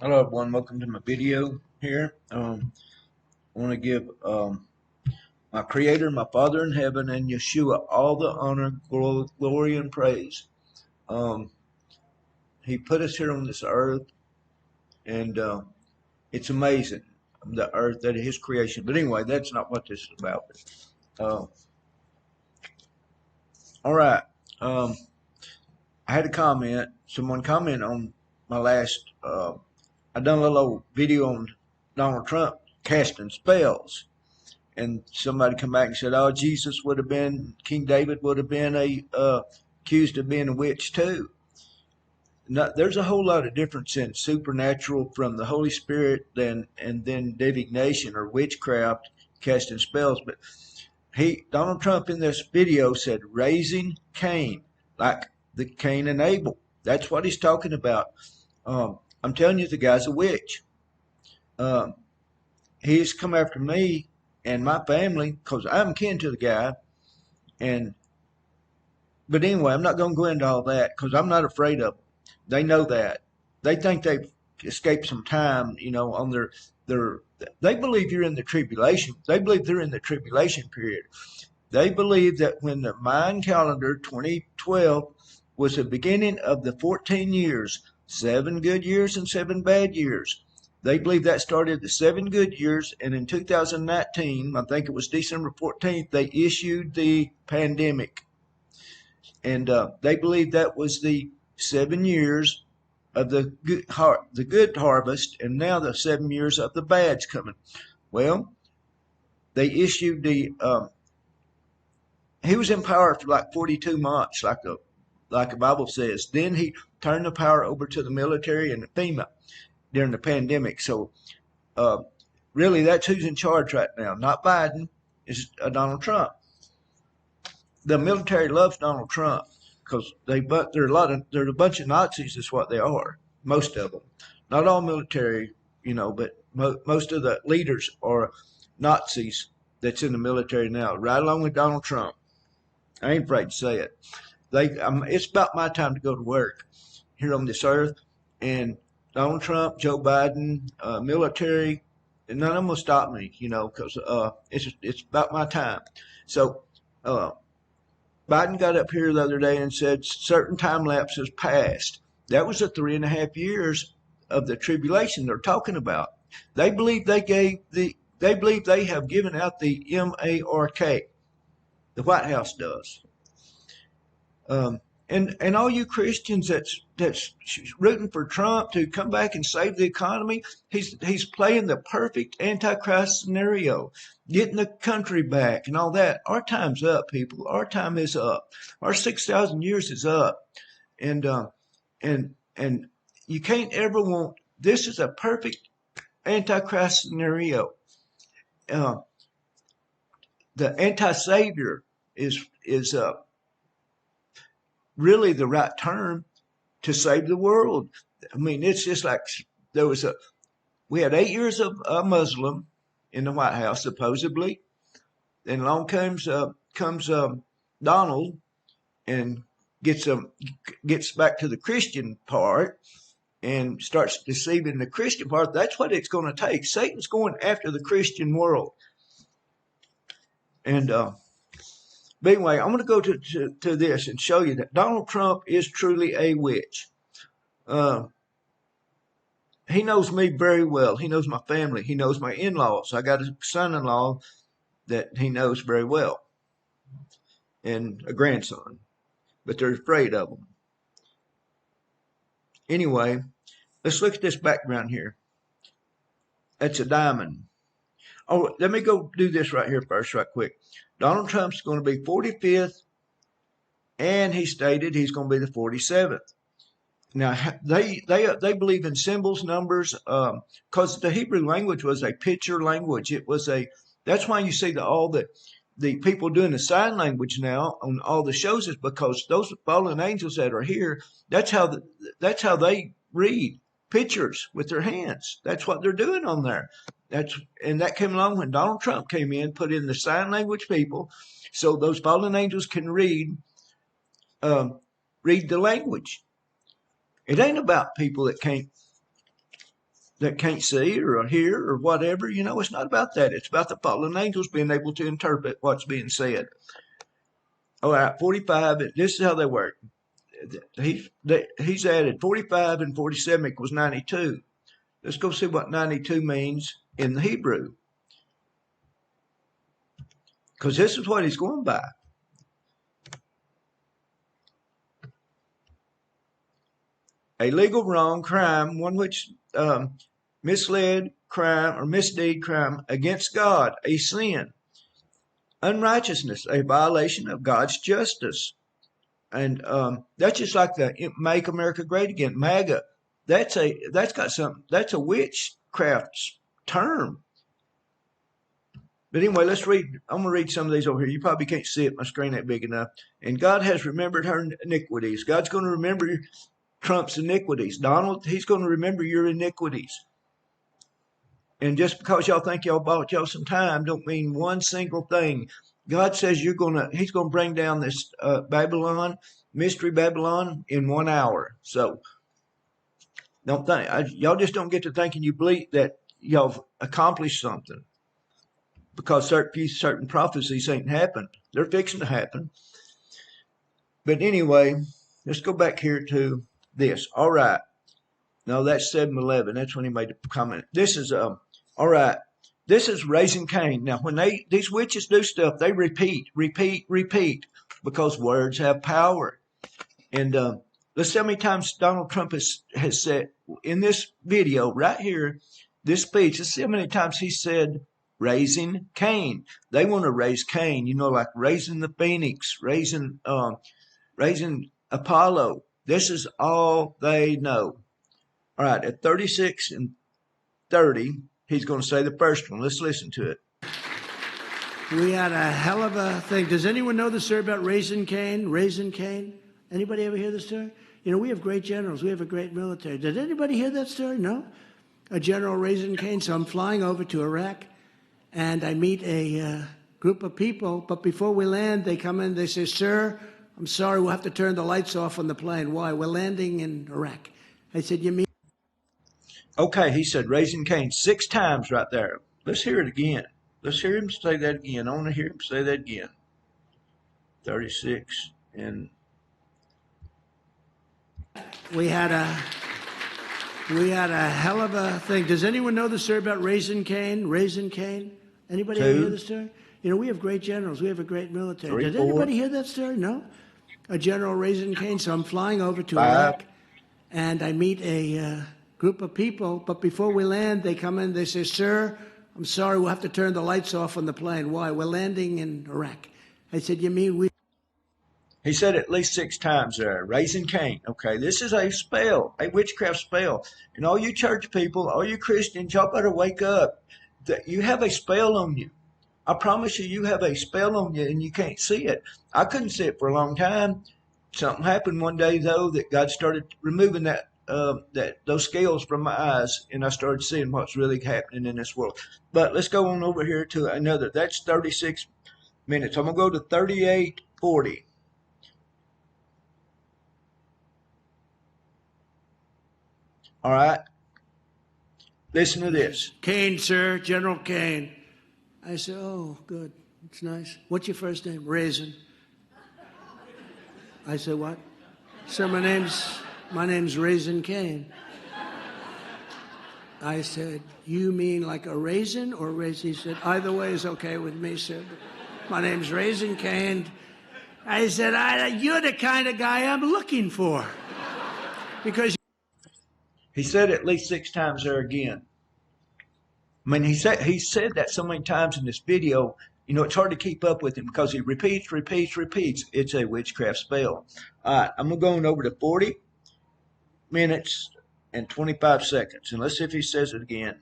Hello everyone, welcome to my video here. I want to give my Creator, my Father in heaven, and Yeshua all the honor, glory, and praise. Um, he put us here on this earth, and it's amazing, the earth, that is His creation. But anyway, that's not what this is about. Uh, all right, um, I had a comment. Someone comment on my last. I done a little old video on Donald Trump casting spells. And somebody come back and said, "Oh, Jesus would have been, King David would have been accused of being a witch too." No, there's a whole lot of difference in supernatural from the Holy Spirit and then divination or witchcraft, casting spells. But Donald Trump in this video said, "Raising Cain," like the Cain and Abel. That's what he's talking about. I'm telling you, the guy's a witch. Um, he's come after me and my family because I'm kin to the guy. And but anyway, I'm not going to go into all that because I'm not afraid of them. They know that. They think they've escaped some time, on their. They believe you're in the tribulation. They believe they're in the tribulation period. They believe that when the Mayan calendar 2012 was the beginning of the 14 years, 7 good years and 7 bad years. They believe that started the 7 good years, and in 2019, I think it was December 14th, they issued the pandemic. And they believe that was the 7 years of the good harvest, and now the 7 years of the bad's coming. Well, they issued the he was in power for like 42 months, like the Bible says. Then he turned the power over to the military and the FEMA during the pandemic. So uh, really, that's who's in charge right now. Not Biden, it's Donald Trump. The military loves Donald Trump because they're a bunch of Nazis. Is what they are. Most of them, not all military, but most of the leaders are Nazis. That's in the military now, right along with Donald Trump. I ain't afraid to say it. It's about my time to go to work here on this earth, and Donald Trump, Joe Biden, military, and none of them will stop me, because it's about my time. So uh, Biden got up here the other day and said certain time lapses passed. That was the 3.5 years of the tribulation they're talking about. They believe they believe they have given out the MARK. The White House does. And all you Christians that's rooting for Trump to come back and save the economy, he's playing the perfect Antichrist scenario, getting the country back and all that. Our time's up, people. Our time is up. Our 6,000 years is up, and and you can't ever want. This is a perfect Antichrist scenario. Uh, the anti-savior is really the right term to save the world. I mean, it's just like we had 8 years of a Muslim in the White House supposedly, and along comes Donald and gets back to the Christian part and starts deceiving the Christian part. That's what it's going to take. Satan's going after the Christian world, and but anyway, I'm going to go to this and show you that Donald Trump is truly a witch. Uh, he knows me very well. He knows my family. He knows my in-laws. I got a son-in-law that he knows very well, and a grandson, but they're afraid of him. Anyway, let's look at this background here. That's a diamond. Oh, let me go do this right here first, right quick. Donald Trump's going to be 45th, and he stated he's going to be the 47th. Now they believe in symbols, numbers, because the Hebrew language was a picture language. That's why you see all the people doing the sign language now on all the shows, is because those fallen angels that are here. That's how they read pictures with their hands. That's what they're doing on there. And that came along when Donald Trump came in, put in the sign language people, so those fallen angels can read the language. It ain't about people that can't that can't see or hear or whatever. You know, it's not about that. It's about the fallen angels being able to interpret what's being said. All right, 45. This is how they work. He's added 45 and 47 equals 92. Let's go see what 92 means in the Hebrew, because this is what he's going by. A legal wrong, crime, one which misled, crime, or misdeed, crime against God, a sin. Unrighteousness, a violation of God's justice. And that's just like the Make America Great Again, MAGA. That's a witchcraft term. But anyway, let's read. I'm going to read some of these over here. You probably can't see it. My screen ain't big enough. And God has remembered her iniquities. God's going to remember Trump's iniquities. Donald, he's going to remember your iniquities. And just because y'all think y'all bought y'all some time don't mean one single thing. God says he's going to bring down this Babylon, mystery Babylon, in 1 hour. So don't think, y'all just don't get to thinking you believe that y'all accomplished something, because certain prophecies ain't happened. They're fixing to happen. But anyway, let's go back here to this. All right. No, that's 7-11. That's when he made the comment. This is all right. This is Raising Kane. Now, when these witches do stuff, they repeat, because words have power. And let's see how many times Donald Trump has said in this video right here, this speech. Let's see how many times he said Raising Kane. They want to raise Cain, you know, like raising the phoenix, raising Apollo. This is all they know. All right, at 36 and 30, he's going to say the first one. Let's listen to it. We had a hell of a thing. Does anyone know the story about Raising Kane? Raising Kane? Anybody ever hear the story? You know, we have great generals. We have a great military. Did anybody hear that story? No? A general Raising Kane. So I'm flying over to Iraq, and I meet a group of people. But before we land, they come in. They say, "Sir, I'm sorry, we'll have to turn the lights off on the plane." Why? We're landing in Iraq. I said, "You mean?" Okay, he said Raising Kane 6 times right there. Let's hear it again. Let's hear him say that again. I want to hear him say that again. 36 and... We had a hell of a thing. Does anyone know the story about Raising Kane? Raising Kane? Anybody ever hear the story? You know, we have great generals. We have a great military. Did anybody hear that story? No? A general Raising Kane. So I'm flying over to Iraq, and I meet a group of people. But before we land, they come in. They say, "Sir, I'm sorry, we'll have to turn the lights off on the plane." Why? We're landing in Iraq. I said, "You mean we?" He said at least 6 times there, Raising Kane. Okay, this is a spell, a witchcraft spell. And all you church people, all you Christians, y'all better wake up. You have a spell on you. I promise you, you have a spell on you, and you can't see it. I couldn't see it for a long time. Something happened one day, though, that God started removing those scales from my eyes, and I started seeing what's really happening in this world. But let's go on over here to another. That's 36 minutes. I'm going to go to 38:40. All right. Listen to this. "Kane, sir, General Kane." I said, "Oh, good. It's nice. What's your first name?" "Raisin." I said, "What?" "Sir, my name's Raising Kane." I said, "You mean like a raisin or raisin?" He said, "Either way is okay with me, sir. My name's Raising Kane." I said, "You're the kind of guy I'm looking for." Because he said at least 6 times there again. I mean, he said that so many times in this video, you know, it's hard to keep up with him because he repeats. It's a witchcraft spell. All right, I'm going to go on over to 40 minutes and 25 seconds. And let's see if he says it again.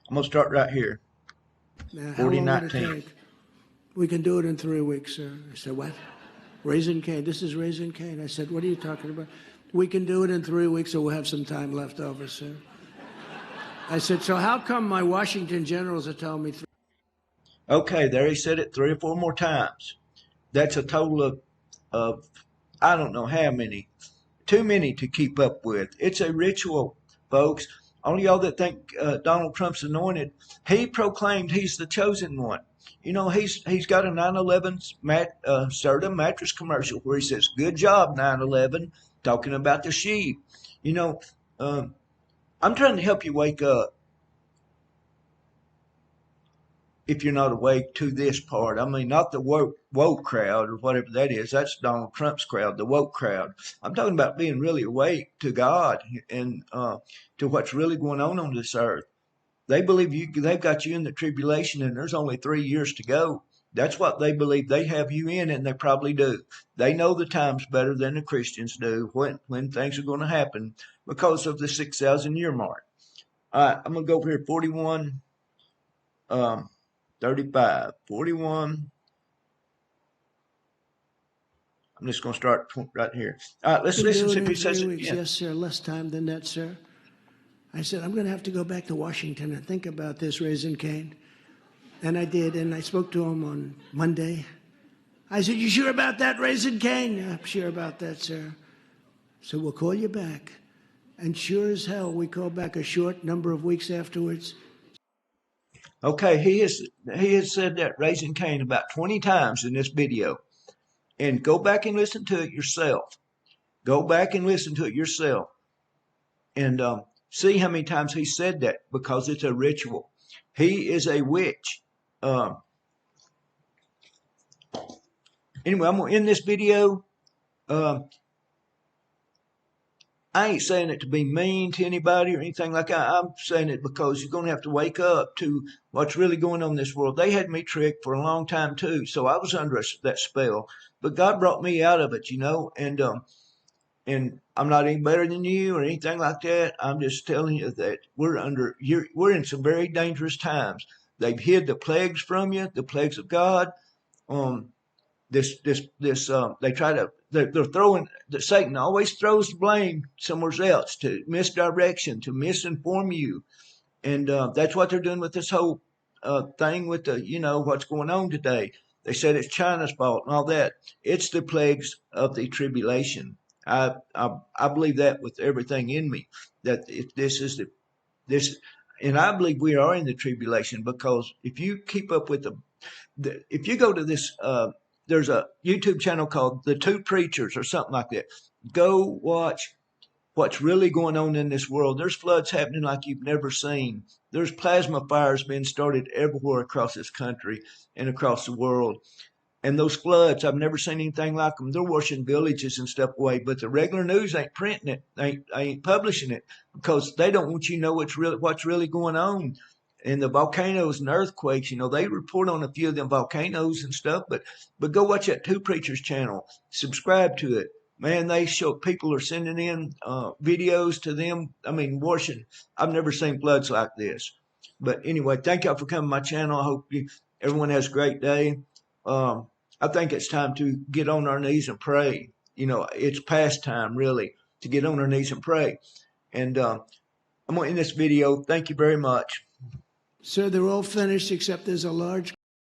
I'm going to start right here. Now, how long would it take? "We can do it in 3 weeks, sir." I said, "What?" "Raising Kane. This is Raising Kane." I said, "What are you talking about?" "We can do it in 3 weeks, so we'll have some time left over, sir." I said, "So how come my Washington generals are telling me?" Okay, there he said it 3 or 4 more times. That's a total of I don't know how many. too many to keep up with. It's a ritual, folks. Only y'all that think Donald Trump's anointed, he proclaimed he's the chosen one. You know, he's got a 9/11 Serta mattress commercial where he says, "Good job, 9/11," talking about the sheep. You know, um, I'm trying to help you wake up if you're not awake to this part. I mean, not the woke crowd or whatever that is. That's Donald Trump's crowd, the woke crowd. I'm talking about being really awake to God and to what's really going on this earth. They believe they've got you in the tribulation, and there's only 3 years to go. That's what they believe they have you in, and they probably do. They know the times better than the Christians do when things are going to happen because of the 6,000 year mark. All right, I'm gonna go over here. 41. Um, 35, 41. I'm just going to start right here. All right, let's Been listen doing see it if in he says 3 it weeks. again. Yes, sir. Less time than that, sir. I said, I'm going to have to go back to Washington and think about this, Raising Kane. And I did, and I spoke to him on Monday. I said, you sure about that, Raising Kane? Yeah, I'm sure about that, sir. So we'll call you back. And sure as hell, we called back a short number of weeks afterwards. Okay, he has said that Raising Cain about 20 times in this video. And go back and listen to it yourself. Go back and listen to it yourself. And see how many times he said that, because it's a ritual. He is a witch. Anyway, I'm going to end this video. Um, I ain't saying it to be mean to anybody or anything like that. I'm saying it because you're going to have to wake up to what's really going on in this world. They had me tricked for a long time too, so I was under that spell. But God brought me out of it, and I'm not any better than you or anything like that. I'm just telling you that we're in some very dangerous times. They've hid the plagues from you, the plagues of God. Um, they try to they're throwing Satan always throws the blame somewhere else, to misdirection, to misinform you, and that's what they're doing with this whole thing with the what's going on today. They said it's China's fault and all that. It's the plagues of the tribulation. I believe that with everything in me, that if this is this, and I believe we are in the tribulation, because if you keep up with if you go to this, there's a YouTube channel called The Two Preachers or something like that. Go watch what's really going on in this world. There's floods happening like you've never seen. There's plasma fires being started everywhere across this country and across the world. And those floods, I've never seen anything like them. They're washing villages and stuff away, but the regular news ain't printing it. They ain't publishing it, because they don't want you to know what's really going on. And the volcanoes and earthquakes, they report on a few of them volcanoes and stuff, but go watch that Two Preachers channel. Subscribe to it. Man, they show people are sending in videos to them. I mean, washing. I've never seen floods like this. But anyway, thank y'all for coming to my channel. I hope everyone has a great day. I think it's time to get on our knees and pray. It's past time, really, to get on our knees and pray. And I'm going to end this video. Thank you very much. Sir, they're all finished except there's a large